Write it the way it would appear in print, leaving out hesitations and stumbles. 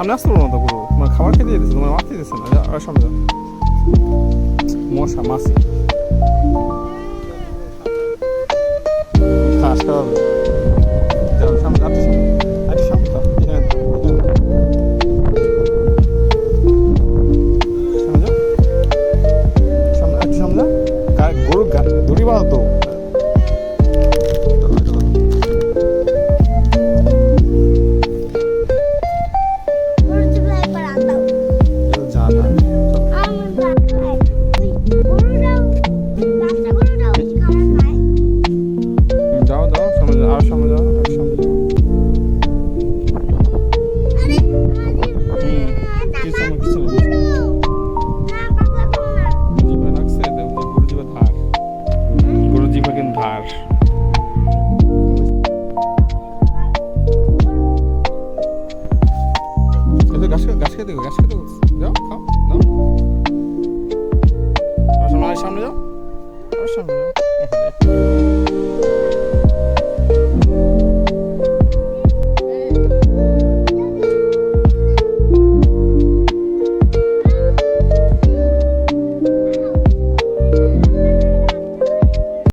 সামনে আসতে পারবো না তো গরু, তোমার খাবার খেতে যেতেছে, তোমার মারতে যেতেছে না, আর সামনে যাও। মশা মাছি ঘাস খাওয়াবে, যাও সামনে, একটু সামনে দাও, এখানে দাও, এখানে দাও। সামনে যাও, সামনে একটু সামনে যাও। গরু দড়ি বাঁধো তো। যা না, যাও দাও, সামনে যাও, আর সামনে যাও, আর সামনে যাও। কিছু না, কিছু না, জিভে লাগছে, গরু জিভে ধার, গরু জিভে কিন্তু ধার। ঘাস খেতে ঘাস খেতে যাও, খাও দাও। আর সামনে যাও, আর সামনে যাও।